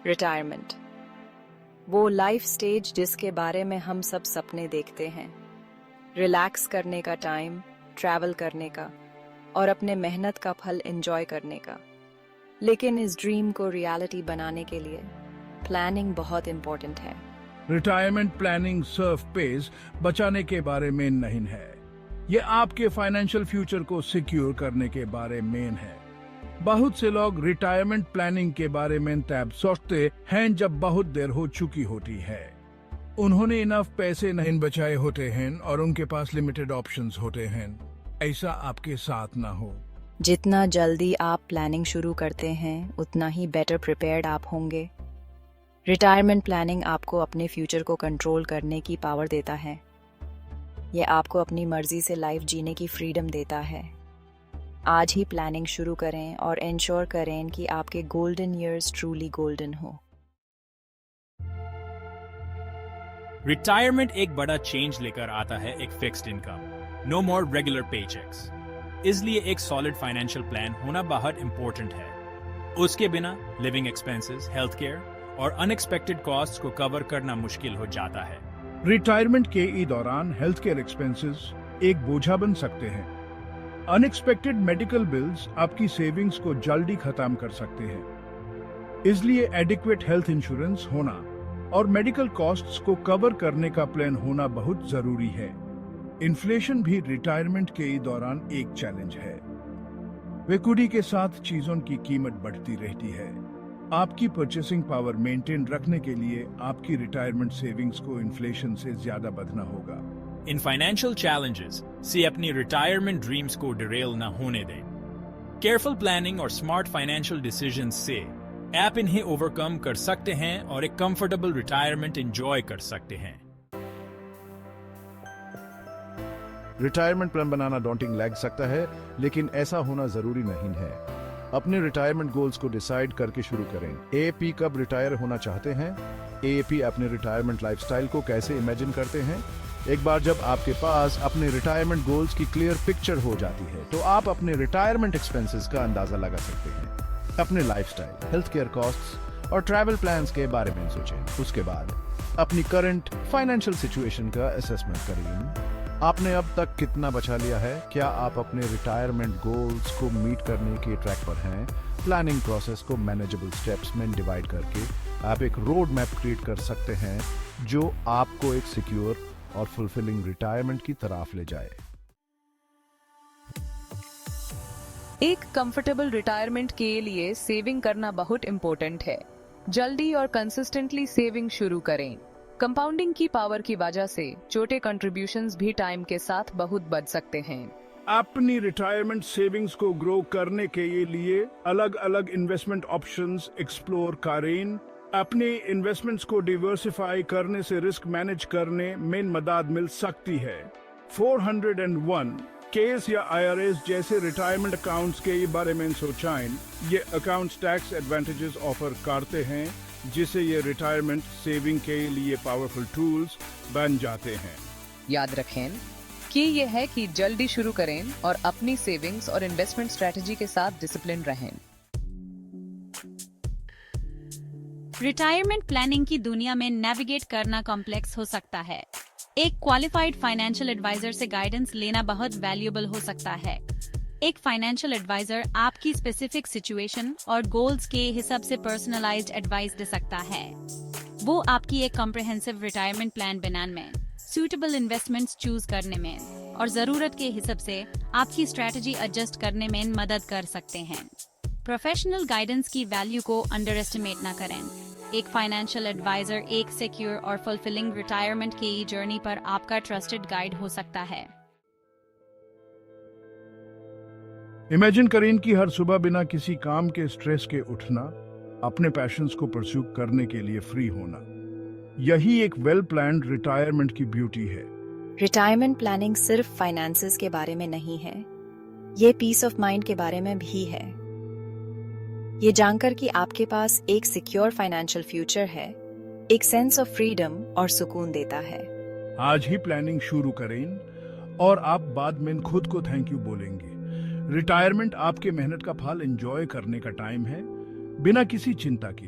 Retirement, वो life stage जिसके बारे में हम सब सपने देखते हैं। रिलैक्स करने का टाइम, ट्रैवल करने का और अपने मेहनत का फल एंजॉय करने का। लेकिन इस ड्रीम को रियलिटी बनाने के लिए प्लानिंग बहुत इंपॉर्टेंट है। रिटायरमेंट प्लानिंग सिर्फ पेज बचाने के बारे में नहीं है, ये आपके फाइनेंशियल फ्यूचर को सिक्योर करने के बारे में है। बहुत से लोग रिटायरमेंट प्लानिंग के बारे में तब सोचते हैं जब बहुत देर हो चुकी होती है, उन्होंने इनफ पैसे नहीं बचाए होते हैं और उनके पास लिमिटेड ऑप्शंस होते हैं। ऐसा आपके साथ ना हो। जितना जल्दी आप प्लानिंग शुरू करते हैं उतना ही बेटर प्रिपेयर्ड आप होंगे। रिटायरमेंट प्लानिंग आपको अपने फ्यूचर को कंट्रोल करने की पावर देता है। ये आपको अपनी मर्जी से लाइफ जीने की फ्रीडम देता है। आज ही प्लानिंग शुरू करें और इंश्योर करें कि आपके गोल्डन ईयर्स ट्रूली गोल्डन हो। रिटायरमेंट एक बड़ा चेंज लेकर आता है, एक fixed income, no more regular paychecks. इसलिए एक सॉलिड फाइनेंशियल प्लान होना बहुत इंपॉर्टेंट है। उसके बिना लिविंग एक्सपेंसेस, हेल्थ केयर और अनएक्सपेक्टेड कॉस्ट्स को कवर करना मुश्किल हो जाता है। रिटायरमेंट के दौरान हेल्थ केयर एक्सपेंसेस एक बोझा बन सकते हैं। अनएक्सपेक्टेड मेडिकल बिल्स आपकी सेविंग्स को जल्दी खत्म कर सकते हैं। इसलिए एडिक्वेट हेल्थ इंश्योरेंस होना और मेडिकल कॉस्ट्स को कवर करने का प्लान होना बहुत जरूरी है। इन्फ्लेशन भी रिटायरमेंट के दौरान एक चैलेंज है। इक्विटी के साथ चीजों की कीमत बढ़ती रहती है। आपकी परचेसिंग पावर मेंटेन रखने के लिए आपकी रिटायरमेंट सेविंग्स को इन्फ्लेशन से ज्यादा बढ़ना होगा। इन फाइनेंशियल चैलेंजेस से अपनी रिटायरमेंट ड्रीम्स को डिरेल न होने दें। केयरफुल प्लानिंग और स्मार्ट फाइनेंशियल डिसीजंस से आप इन्हें ओवरकम कर सकते हैं और एक कंफर्टेबल रिटायरमेंट एंजॉय कर सकते हैं। रिटायरमेंट प्लान बनाना डॉन्टिंग लग सकता है, लेकिन ऐसा होना जरूरी नहीं है। अपने रिटायरमेंट गोल्स को डिसाइड करके शुरू करें। एएपी कब रिटायर होना चाहते हैं? एएपी अपने रिटायरमेंट लाइफस्टाइल को कैसे इमेजिन करते हैं? एक बार जब आपके पास अपने रिटायरमेंट गोल्स की क्लियर पिक्चर हो जाती है, तो आप अपने रिटायरमेंट एक्सपेंसेस का अंदाजा लगा सकते हैं। अपने लाइफस्टाइल, हेल्थ केयर कॉस्ट्स और ट्रैवल प्लान्स के बारे में सोचें। उसके बाद अपनी करंट फाइनेंशियल सिचुएशन का असेसमेंट करें। आपने अब तक कितना बचा लिया है? क्या आप अपने रिटायरमेंट गोल्स को मीट करने के ट्रैक पर हैं? प्लानिंग प्रोसेस को मैनेजेबल स्टेप्स में डिवाइड करके आप एक रोड मैप क्रिएट कर सकते हैं जो आपको एक सिक्योर और फुलफिलिंग रिटायरमेंट की तरफ ले जाए। एक कंफर्टेबल रिटायरमेंट के लिए सेविंग करना बहुत इंपॉर्टेंट है। जल्दी और कंसिस्टेंटली सेविंग शुरू करें। कंपाउंडिंग की पावर की वजह से छोटे कंट्रीब्यूशंस भी टाइम के साथ बहुत बढ़ सकते हैं। अपनी रिटायरमेंट सेविंग्स को ग्रो करने के लिए अलग अलग इन्वेस्टमेंट ऑप्शंस एक्सप्लोर करें। अपने इन्वेस्टमेंट्स को डिवर्सिफाई करने से रिस्क मैनेज करने में मदद मिल सकती है। 401 केस या आईआरएस जैसे रिटायरमेंट अकाउंट्स के बारे में सोचें। ये अकाउंट्स टैक्स एडवांटेजेस ऑफर करते हैं, जिससे ये रिटायरमेंट सेविंग के लिए पावरफुल टूल्स बन जाते हैं। याद रखें कि यह है कि जल्दी शुरू करें और अपनी सेविंग्स और इन्वेस्टमेंट स्ट्रेटजी के साथ डिसिप्लिन रहें। रिटायरमेंट प्लानिंग की दुनिया में नेविगेट करना कॉम्प्लेक्स हो सकता है। एक क्वालिफाइड फाइनेंशियल एडवाइजर से गाइडेंस लेना बहुत वैल्यूएबल हो सकता है। एक फाइनेंशियल एडवाइजर आपकी स्पेसिफिक सिचुएशन और गोल्स के हिसाब से पर्सनलाइज्ड एडवाइस दे सकता है। वो आपकी एक कॉम्प्रिहेंसिव रिटायरमेंट प्लान बनाने में, सूटेबल इन्वेस्टमेंट्स चूज करने में और जरूरत के हिसाब से आपकी स्ट्रेटजी एडजस्ट करने में मदद कर सकते हैं। प्रोफेशनल गाइडेंस की वैल्यू को अंडर एस्टिमेट न करें। एक फाइनेंशियल एडवाइजर एक सिक्योर और फुलफिलिंग रिटायरमेंट की जर्नी पर आपका ट्रस्टेड गाइड हो सकता है। इमेजिन करें कि हर सुबह बिना किसी काम के स्ट्रेस के उठना, अपने पैशंस को परस्यू करने के लिए फ्री होना। यही एक वेल प्लान्ड रिटायरमेंट की ब्यूटी है। रिटायरमेंट प्लानिंग सिर्फ फाइनेंसेस के बारे में नहीं है, ये पीस ऑफ माइंड के बारे में भी है। ये जानकर कि आपके पास एक सिक्योर फाइनेंशियल फ्यूचर है, एक सेंस ऑफ फ्रीडम और सुकून देता है। आज ही प्लानिंग शुरू करें और आप बाद में खुद को थैंक यू बोलेंगे। रिटायरमेंट आपके मेहनत का फल एंजॉय करने का टाइम है, बिना किसी चिंता के।